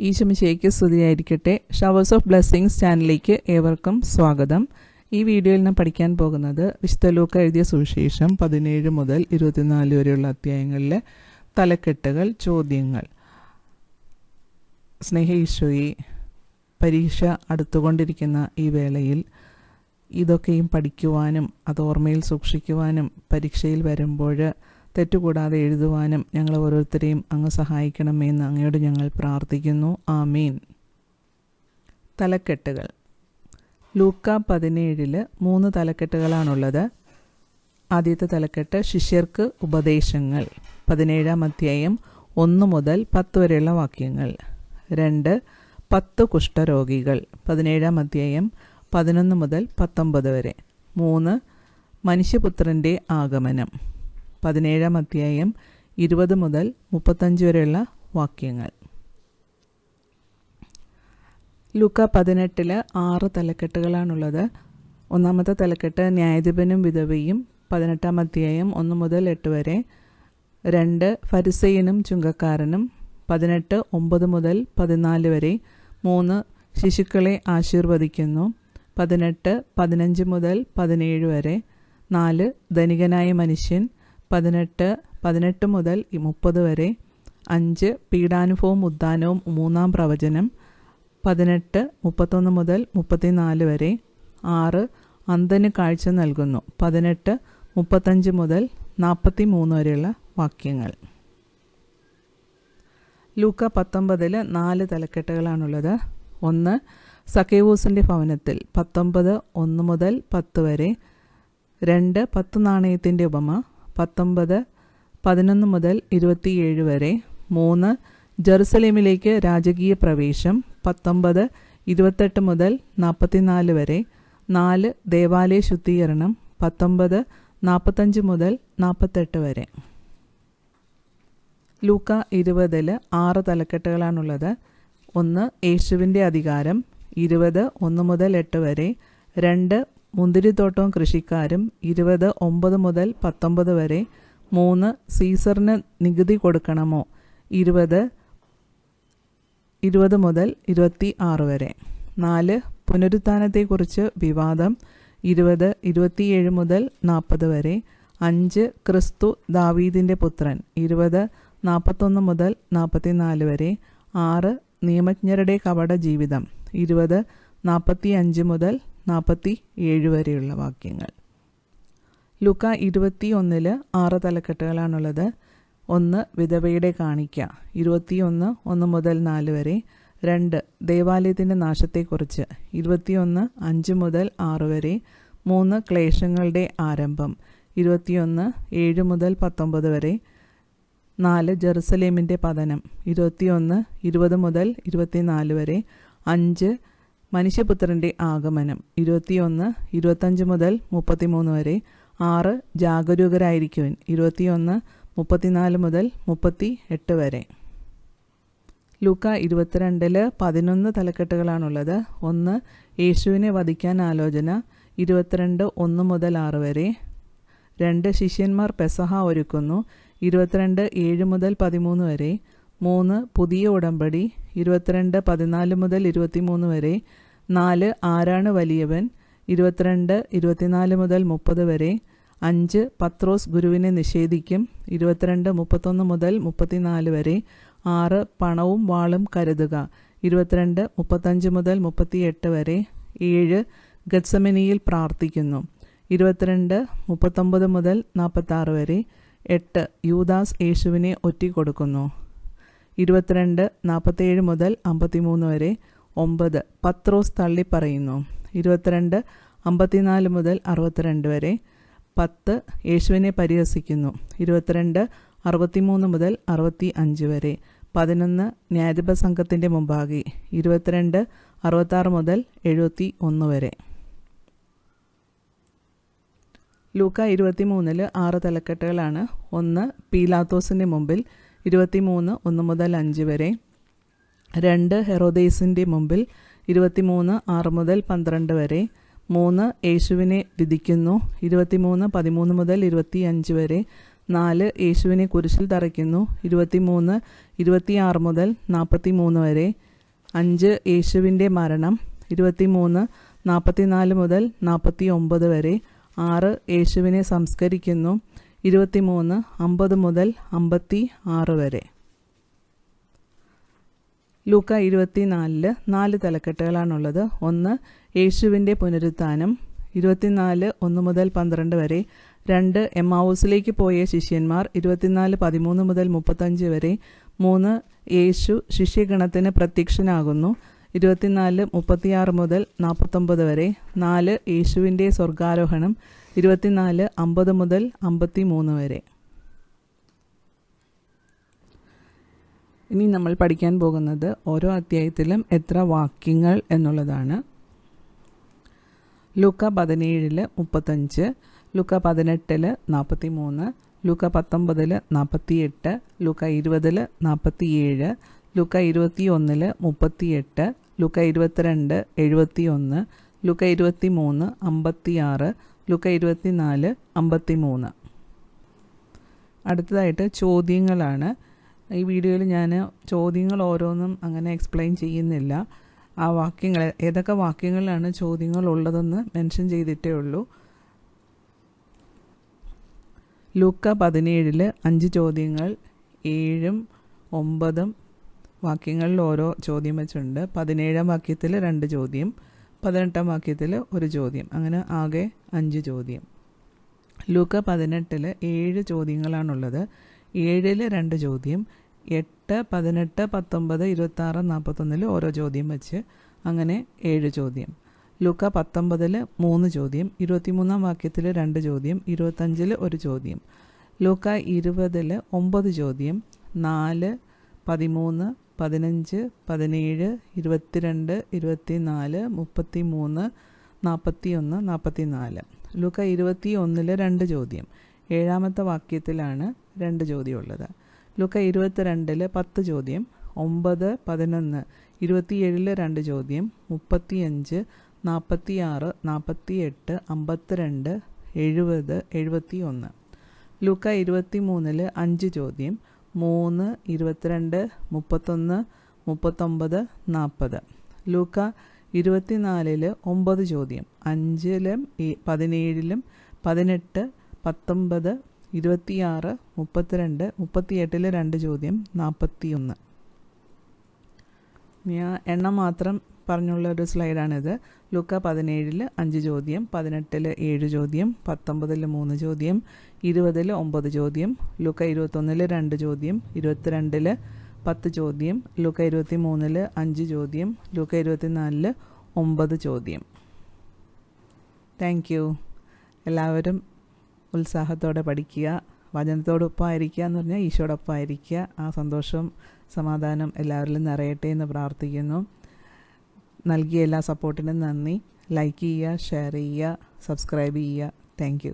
ഈശോമിശിഹായ്ക്ക് സ്തുതിയായിരിക്കട്ടെ. Showers of blessings ചാനലിലേക്ക് ഏവർക്കും സ്വാഗതം. ഈ വീഡിയോയിൽ നാം പഠിക്കാൻ പോകുന്നത് വിശുദ്ധ ലൂക്ക എഴുതിയ സുവിശേഷം 17 മുതൽ 24 വരെയുള്ള അധ്യായങ്ങളിലെ തലക്കെട്ടുകൾ, ചോദ്യങ്ങൾ. സ്നേഹ ഈശോയെ, പരീക്ഷ അടുത്തുകൊണ്ടിരിക്കുന്ന ഈ വേളയിൽ ഇതൊക്കെയും പഠിക്കുവാനും അത് ഓർമ്മയിൽ സൂക്ഷിക്കുവാനും പരീക്ഷയിൽ വരുമ്പോൾ തെറ്റുകൂടാതെ എഴുതുവാനും ഞങ്ങൾ ഓരോരുത്തരെയും അങ്ങ് സഹായിക്കണമെന്ന് അങ്ങയോട് ഞങ്ങൾ പ്രാർത്ഥിക്കുന്നു. ആമീൻ. തലക്കെട്ടുകൾ. ലൂക്ക 17 3 തലക്കെട്ടുകളാണുള്ളത്. ആദ്യത്തെ തലക്കെട്ട് ശിഷ്യർക്ക് ഉപദേശങ്ങൾ, 17-ാം അധ്യായം 1 മുതൽ 10 വരെയുള്ള വാക്യങ്ങൾ. 2 10 കുഷ്ഠരോഗികൾ, 17-ാം അധ്യായം 11 മുതൽ 19 വരെ. 3 മനുഷ്യപുത്രൻ്റെ ആഗമനം, 17-ാം അധ്യായം 20 മുതൽ 35 വരെയുള്ള വാക്യങ്ങൾ. ലൂക്ക 18 6 തലക്കെട്ടുകളാണുള്ളത്. ഒന്നാമത്തെ തലക്കെട്ട് ന്യായാധിപനും വിധവയും, 18-ാം അധ്യായം 1 മുതൽ 8 വരെ. 2 ഫരിസേയനും ചുങ്കക്കാരനും, 18 9 മുതൽ 14 വരെ. 3 ശിശുക്കളെ ആശീർവദിക്കുന്നു, 18 15 മുതൽ 17 വരെ. 4 ധനികനായ മനുഷ്യൻ, 18 മുതൽ 30 വരെ. 5 പീഡാനുഭവവും ഉദ്ധാനവും 3-ാം പ്രവചനം, 18 31 മുതൽ 34 വരെ. 6 അന്ധന് കാഴ്ച നൽകുന്നു, 18 35 മുതൽ 43 വരെയുള്ള വാക്യങ്ങൾ. ലൂക്ക 19 4 തലക്കെട്ടുകളാണുള്ളത്. 1 സക്കേവൂസിൻ്റെ ഭവനത്തിൽ, 19 1 മുതൽ 10 വരെ. 2 10 നാണയത്തിൻ്റെ ഉപമ, 19 11 മുതൽ 27 വരെ. 3 ജെറുസലേമിലേക്ക് രാജകീയ പ്രവേശം, 19 28 മുതൽ 44 വരെ. 4 ദേവാലയ ശുദ്ധീകരണം, 19 45 മുതൽ 48 വരെ. ലൂക്ക 20 6 തലക്കെട്ടുകളാണുള്ളത്. 1 യേശുവിൻ്റെ അധികാരം, 20 1 മുതൽ 8 വരെ. 2 മുന്തിരിത്തോട്ടവും കൃഷിക്കാരും, 20 9 മുതൽ 19 വരെ. 3 സീസറിന് നികുതി കൊടുക്കണമോ, 20 മുതൽ 26 വരെ. 4 പുനരുത്ഥാനത്തെക്കുറിച്ച് വിവാദം, 20 27 മുതൽ 40 വരെ. 5 ക്രിസ്തു ദാവീദിൻ്റെ പുത്രൻ, 20 41 മുതൽ 44 വരെ. 6 നിയമജ്ഞരുടെ കപട ജീവിതം, 20 45 മുതൽ 47 വരെയുള്ള വാക്യങ്ങൾ. ലൂക്ക 21 6 തലക്കെട്ടുകളാണുള്ളത്. 1 വിധവയുടെ കാണിക്ക, 21 1 മുതൽ 4 വരെ. 2 ദേവാലയത്തിൻ്റെ നാശത്തെക്കുറിച്ച്, 21 5 മുതൽ 6 വരെ. 3 ക്ലേശങ്ങളുടെ ആരംഭം, 21 7 മുതൽ 19 വരെ. 4 ജെറുസലേമിൻ്റെ പതനം, 21 20 മുതൽ 24 വരെ. 5 മനുഷ്യപുത്രൻ്റെ ആഗമനം, 21 25 മുതൽ 33 വരെ. 6 ജാഗരൂകരായിരിക്കുവിൻ, 21 34 മുതൽ 38 വരെ. ലൂക്ക 22 11 തലക്കെട്ടുകളാണുള്ളത്. 1 യേശുവിനെ വധിക്കാൻ ആലോചന, 22 1 മുതൽ 6 വരെ. 2 ശിഷ്യന്മാർ പെസഹ ഒരുക്കുന്നു, 22 7 മുതൽ 13 വരെ. 3 പുതിയ ഉടമ്പടി, 22 14 മുതൽ 23 വരെ. 4 ആരാണ് വലിയവൻ, 22 24 മുതൽ 30 വരെ. 5 പത്രോസ് ഗുരുവിനെ നിഷേധിക്കും, 22 31 മുതൽ 34 വരെ. 6 പണവും വാളും കരുതുക, 22 35 മുതൽ 38 വരെ. 7 ഗത്സമനിയിൽ പ്രാർത്ഥിക്കുന്നു, 22 39 മുതൽ 46 വരെ. 8 യൂദാസ് യേശുവിനെ ഒറ്റിക്കൊടുക്കുന്നു, 22 47 മുതൽ 53 വരെ. 9 പത്രോസ് തള്ളിപ്പറയുന്നു, 22 54 മുതൽ 62 വരെ. 10 യേശുവിനെ പരിഹസിക്കുന്നു, 22 63 മുതൽ 65 വരെ. 11 ന്യായാധിപ സംഘത്തിൻ്റെ മുമ്പാകെ, 22 66 മുതൽ 71 വരെ. ലൂക്ക 23 6 തലക്കെട്ടുകളാണ്. 1 പീലാത്തോസിൻ്റെ മുമ്പിൽ, 23 1 മുതൽ 5 വരെ. 2 ഹെറോദേസിൻ്റെ മുമ്പിൽ, 23 6 മുതൽ 12 വരെ. 3 യേശുവിനെ വിധിക്കുന്നു, 23 13 മുതൽ 25 വരെ. 4 യേശുവിനെ കുരിശിൽ തറയ്ക്കുന്നു. 23 26 മുതൽ 43 വരെ. 5 യേശുവിൻ്റെ മരണം. 23 44 മുതൽ 49 വരെ. 6 യേശുവിനെ സംസ്കരിക്കുന്നു. 23 50 മുതൽ 56 വരെ. ലൂക്ക 24 4 തലക്കെട്ടുകളാണുള്ളത്. 1 യേശുവിൻ്റെ പുനരുത്ഥാനം. 24 1 മുതൽ 12 വരെ. 2 എമ്മാവൂസിലേക്ക് പോയ ശിഷ്യന്മാർ. 24 13 മുതൽ 35 വരെ. 3 യേശു ശിഷ്യഗണത്തിന് പ്രത്യക്ഷനാകുന്നു. 24 36 മുതൽ 49 വരെ. 4 യേശുവിൻ്റെ സ്വർഗാരോഹണം. 24 50 മുതൽ 53 വരെ. ഇനി നമ്മൾ പഠിക്കാൻ പോകുന്നത് ഓരോ അധ്യായത്തിലും എത്ര വാക്യങ്ങൾ എന്നുള്ളതാണ്. ലൂക്ക 17 35, ലൂക്ക 18 43, ലൂക്ക 19 48, ലൂക്ക 20 47, ലൂക്ക 21 38, ലൂക്ക 22 71, ലൂക്ക 23 56, ലൂക്ക 24 53. അടുത്തതായിട്ട് ചോദ്യങ്ങളാണ്. ഈ വീഡിയോയിൽ ഞാൻ ചോദ്യങ്ങൾ ഓരോന്നും അങ്ങനെ എക്സ്പ്ലെയിൻ ചെയ്യുന്നില്ല. ആ വാക്യങ്ങൾ ഏതൊക്കെ വാക്യങ്ങളിലാണ് ചോദ്യങ്ങൾ ഉള്ളതെന്ന് മെൻഷൻ ചെയ്തിട്ടേ ഉള്ളൂ. ലൂക്ക 17 5 ചോദ്യങ്ങൾ, 7ഉം 9ഉം വാക്യങ്ങളിൽ ഓരോ ചോദ്യം വെച്ചുണ്ട്. 17-ാം വാക്യത്തിൽ 2 ചോദ്യം, 18-ാം വാക്യത്തിൽ 1 ചോദ്യം, അങ്ങനെ ആകെ 5 ചോദ്യം. ലൂക്ക 18 7 ചോദ്യങ്ങളാണുള്ളത്. 7-ൽ 2 ചോദ്യം, 8 18 19 26 41 ഓരോ ചോദ്യം വെച്ച് അങ്ങനെ 7 ചോദ്യം. ലൂക്ക 19 3 ചോദ്യം, 23-ാം വാക്യത്തിൽ 2 ചോദ്യം, 25-ൽ 1 ചോദ്യം. ലൂക്ക 20 9 ചോദ്യം, 4 13 15 17 22 24 33 41 44. ലൂക്ക 21 2 ചോദ്യം, 7-ാമത്തെ വാക്യത്തിലാണ് 2 ചോദ്യം ഉള്ളത്. ലൂക്ക 22 10 ചോദ്യം, 9 11 27-ൽ 2 ചോദ്യം, 35 46 48 52 70 71. ലൂക്ക 23 5 ചോദ്യം, 3 22 31 39 40. ലൂക്ക 24 9 ചോദ്യം, 5-ലും 17-ലും 18 19 26 32 38-ൽ 2 ചോദ്യം, 41. ഞാൻ എണ്ണം മാത്രം പറഞ്ഞുള്ള ഒരു സ്ലൈഡാണിത്. ലൂക്ക 17 5 ചോദ്യം, 18 7 ചോദ്യം, 19 3 ചോദ്യം, 20 9 ചോദ്യം, ലൂക്ക 21 2 ചോദ്യം, 22 10 ചോദ്യം, ലൂക്ക 23 5 ചോദ്യം, ലൂക്ക 24 9 ചോദ്യം. Thank you. എല്ലാവരും ഉത്സാഹത്തോടെ പഠിക്കുക. വചനത്തോടൊപ്പമായിരിക്കുക എന്ന് പറഞ്ഞാൽ ഈശോടൊപ്പം ആയിരിക്കുക. ആ സന്തോഷം സമാധാനം എല്ലാവരിലും നിറയട്ടെ എന്ന് പ്രാർത്ഥിക്കുന്നു. നൽകിയ എല്ലാ സപ്പോർട്ടിനും നന്ദി. ലൈക്ക് ചെയ്യുക, ഷെയർ ചെയ്യുക, സബ്സ്ക്രൈബ് ചെയ്യുക. Thank you.